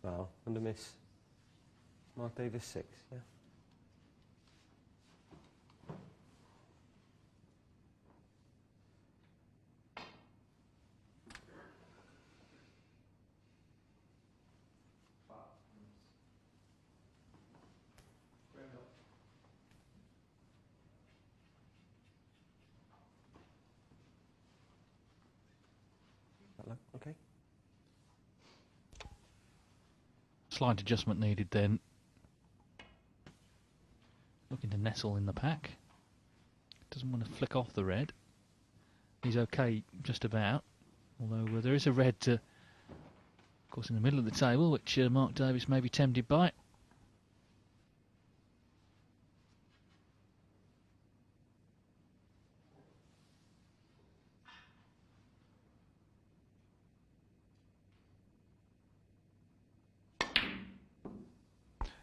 Foul and a miss. Mark Davis 6, yeah. Okay. Slight adjustment needed then. Looking to nestle in the pack. Doesn't want to flick off the red. He's okay just about. Although there is a red, of course, in the middle of the table, which Mark Davis may be tempted by.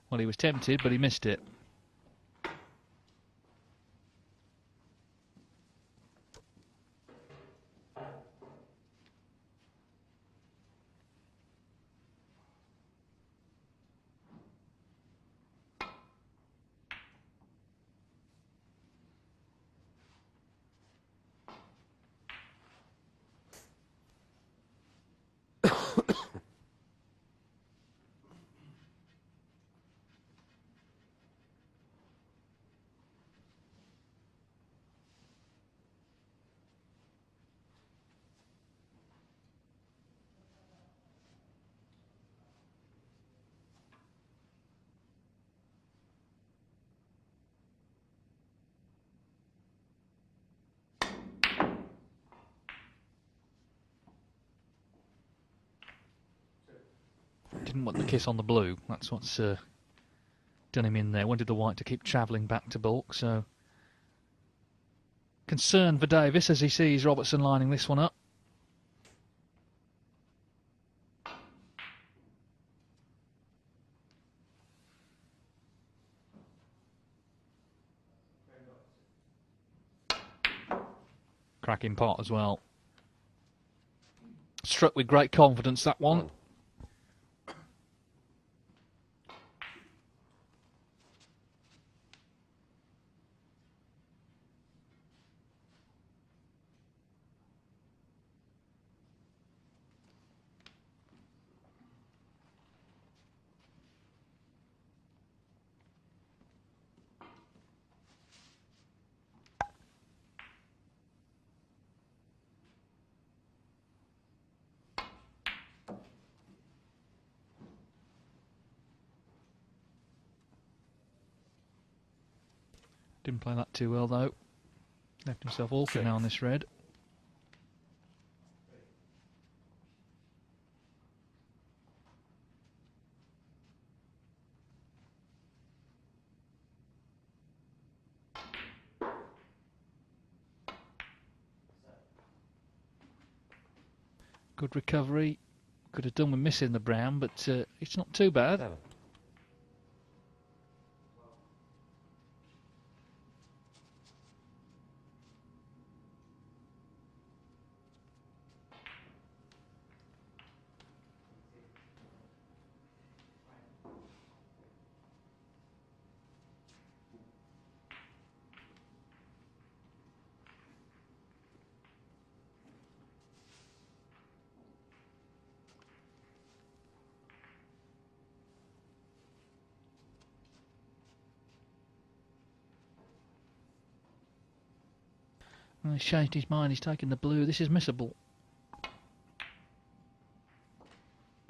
Well, he was tempted, but he missed it. Didn't want the kiss on the blue. That's what's done him in there. Wanted the white to keep travelling back to balk, so... Concern for Davis as he sees Robertson lining this one up. Cracking pot as well. Struck with great confidence, that one. Didn't play that too well though. Left himself awkward now on this red. Good recovery. Could have done with missing the brown, but it's not too bad. 7. Well, he's changed his mind. He's taken the blue. This is missable.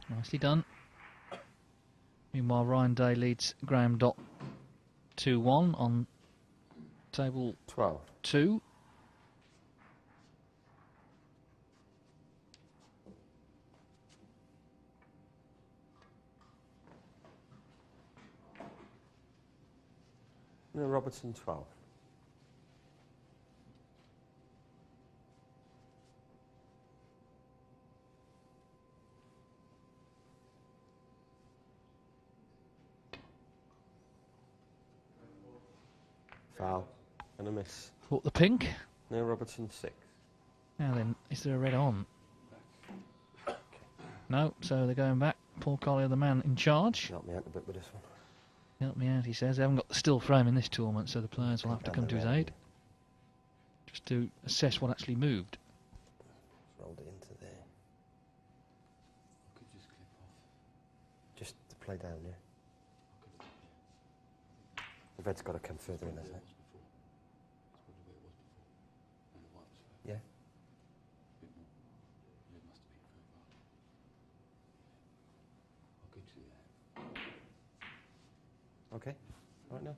Nicely done. Meanwhile, Ryan Day leads Graham Dott 2-1 on table 12. 2. No, Robertson 12. Foul and a miss. What, the pink? No, Robertson 6. Now then, is there a red on? No, so they're going back Paul Collier, the man in charge. Help me out a bit with this one. Help me out, he says. They haven't got the still frame in this tournament, so the players will have to come to his aid. Just to assess what actually moved. Rolled it into there. I could just clip off. Just to play down, yeah? The red's got to come further in, hasn't it? Yeah. Okay, right now.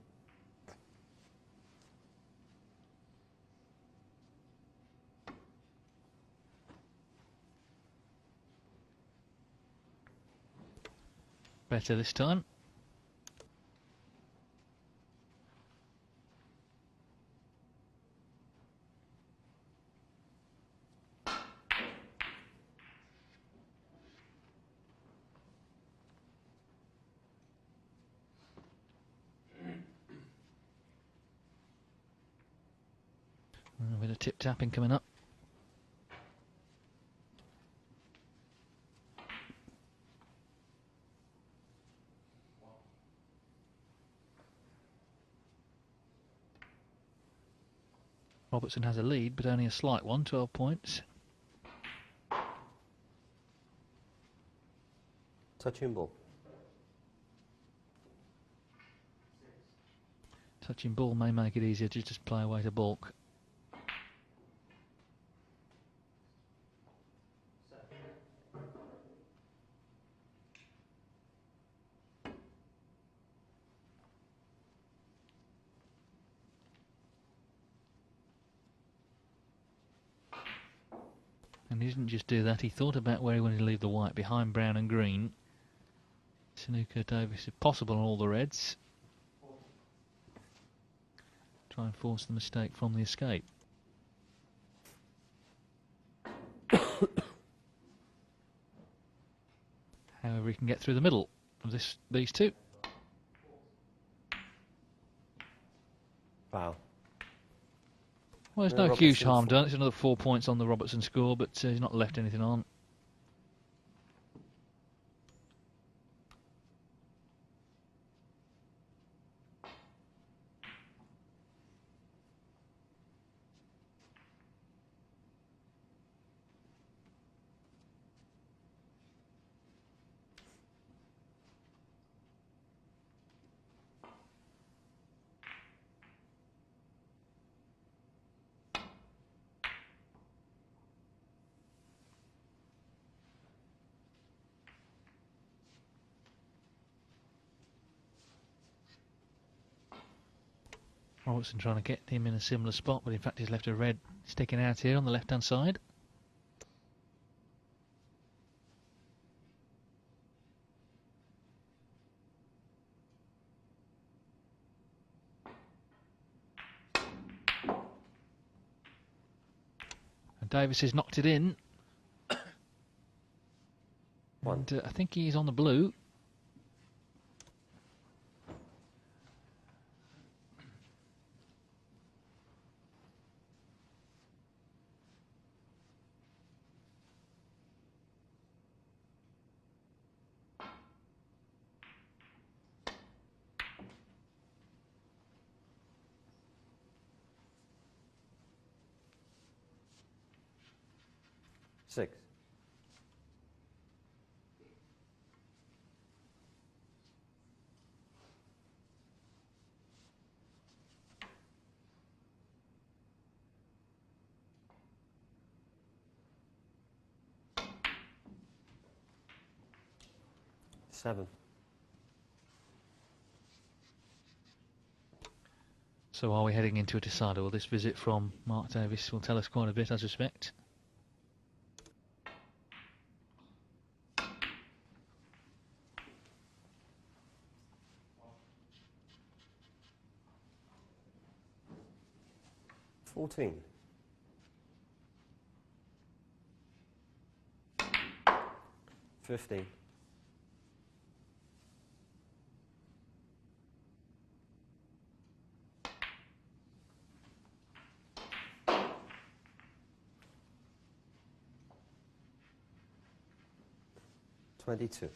Better this time. A bit of tip-tapping coming up. Robertson has a lead, but only a slight one, 12 points. Touching ball. Touching ball may make it easier to just play away to balk. And he didn't just do that, he thought about where he wanted to leave the white behind brown and green. Snooker Davis, if possible, on all the reds. Try and force the mistake from the escape. However, he can get through the middle of these two. Wow. Well, there's no huge harm done. It's another 4 points on the Robertson score, but he's not left anything on. Robertson trying to get him in a similar spot, but in fact he's left a red sticking out here on the left-hand side. And Davis has knocked it in. And I think he's on the blue. Six. Seven. So are we heading into a decider? Well, this visit from Mark Davis will tell us quite a bit, I suspect. $14. 15. $22.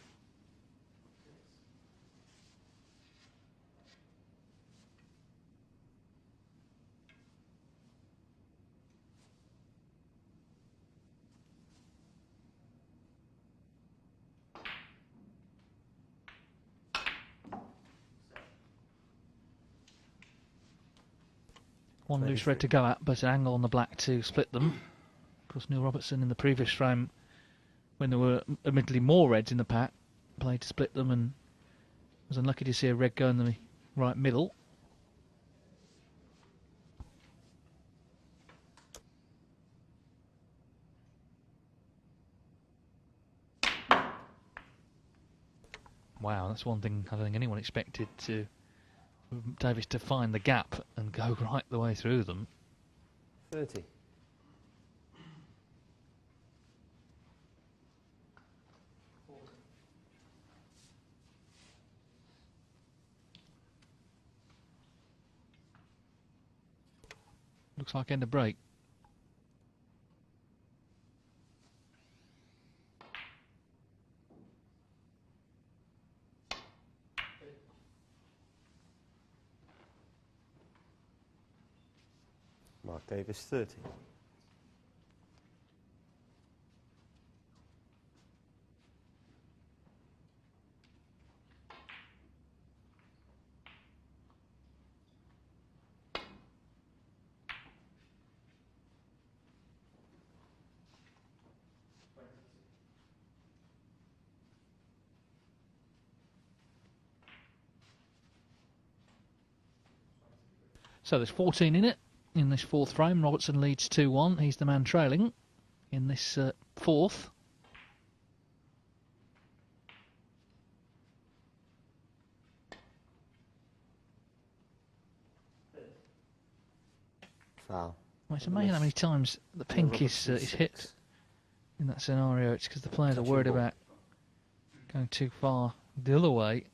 One loose red to go at, but an angle on the black to split them. Of course, Neil Robertson in the previous frame, when there were admittedly more reds in the pack, played to split them and was unlucky to see a red go in the right middle. Wow, that's one thing I don't think anyone expected Davis to find the gap and go right the way through them. 30. Looks like end of break. Mark Davis, 30. So there's 14 in it. In this fourth frame, Robertson leads 2-1. He's the man trailing in this fourth. Foul. Well, it's amazing how many times the pink is hit in that scenario. It's because the players are worried about going too far the other way.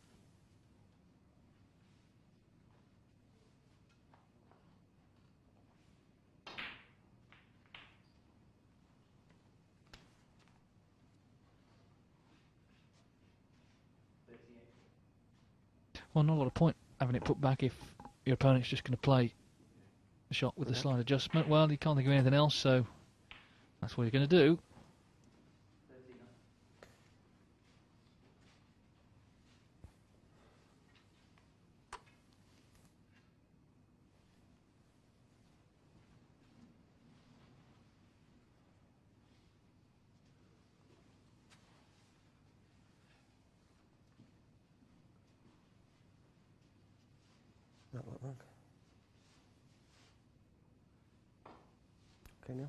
Well, not a lot of point having it put back if your opponent's just going to play the shot with the slight adjustment. Well, you can't think of anything else, so that's what you're going to do. That won't work. Okay, Neil.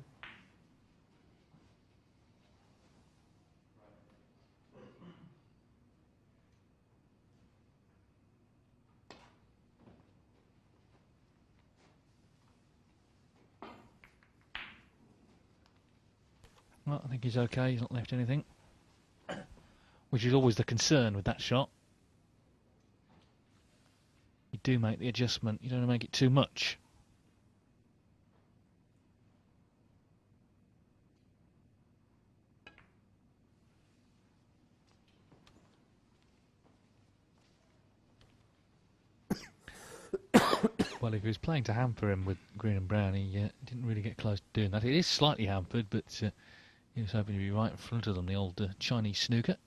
Well, I think he's okay. He's not left anything, which is always the concern with that shot. You do make the adjustment. You don't want to make it too much. Well, if he was playing to hamper him with green and brown, he didn't really get close to doing that. It is slightly hampered, but he was hoping to be right in front of them, the old Chinese snooker.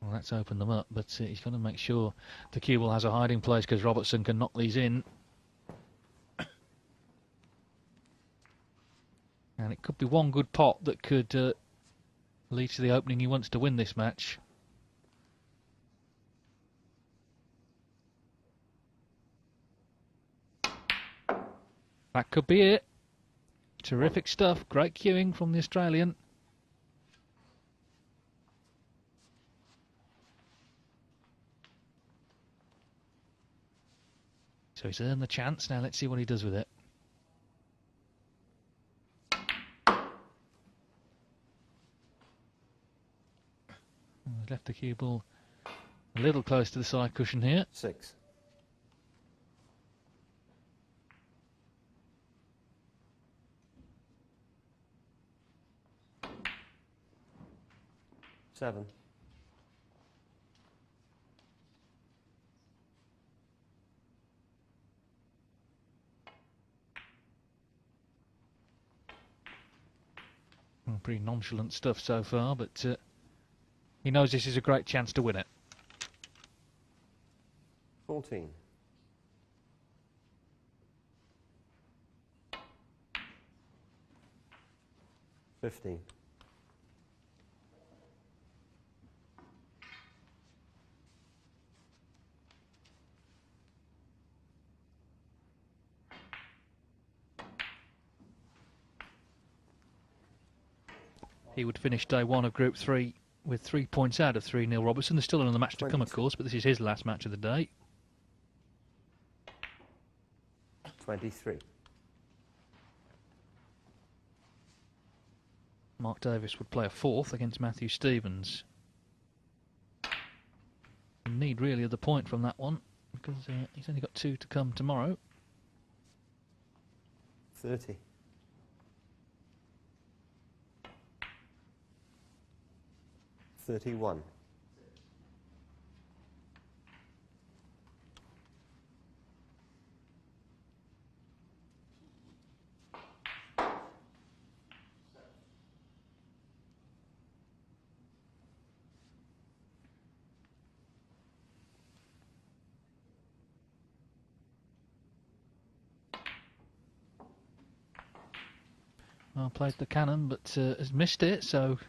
Well, that's opened them up, but he's got to make sure the cue ball has a hiding place because Robertson can knock these in. And it could be one good pot that could lead to the opening he wants to win this match. That could be it. Terrific stuff. Great cueing from the Australian. So he's earned the chance. Now let's see what he does with it. He's left the cue ball a little close to the side cushion here. 6. Seven. Well, Pretty nonchalant stuff so far, but he knows this is a great chance to win it. 14. $15. He would finish day one of Group 3 with 3 points out of 3, Neil Robertson. There's still another match to come, of course, but this is his last match of the day. 23. Mark Davis would play a fourth against Matthew Stevens. Need really of the point from that one, because he's only got 2 to come tomorrow. 30. 31. Well played the cannon, but has missed it, so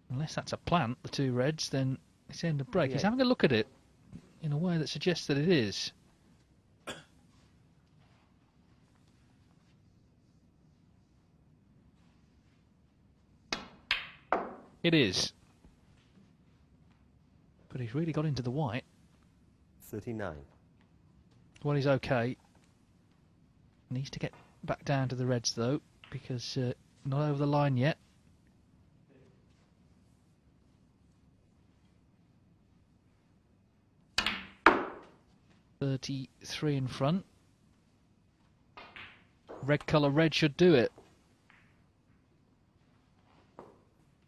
unless that's a plant, the 2 reds, then it's end of break. Yeah. He's having a look at it in a way that suggests that it is. It is. But he's really got into the white. 39. Well, he's okay. Needs to get back down to the reds, though, because not over the line yet. .33 in front. Red colour, red should do it.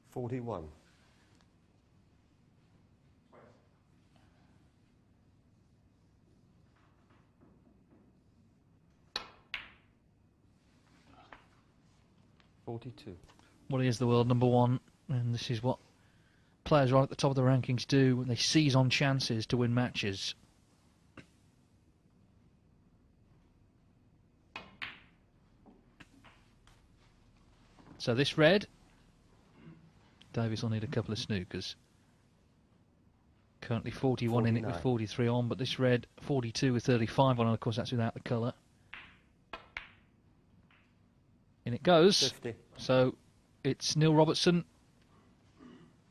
41. $42. Well, he is the world number 1, and this is what players right at the top of the rankings do when they seize on chances to win matches. So this red, Davis will need a couple of snookers. Currently 41 in it with 43 on, but this red 42 with 35 on, and of course that's without the colour. In it goes. 50. So it's Neil Robertson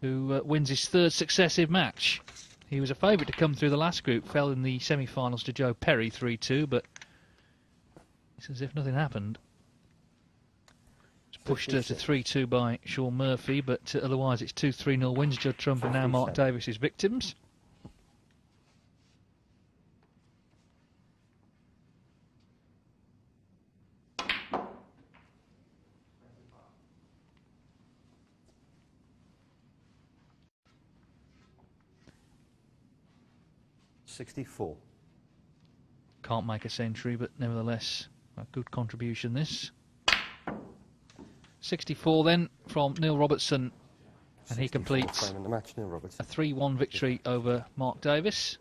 who wins his 3rd successive match. He was a favourite to come through the last group, fell in the semi-finals to Joe Perry 3-2, but it's as if nothing happened. It's pushed to 3-2 by Sean Murphy, but otherwise it's 2-3-0 wins. Judd Trump and now Mark Davis is victims. $64. Can't make a century, but nevertheless a good contribution this. 64 then from Neil Robertson, and he completes in the match, Neil Robertson. a 3-1 victory over Mark Davis.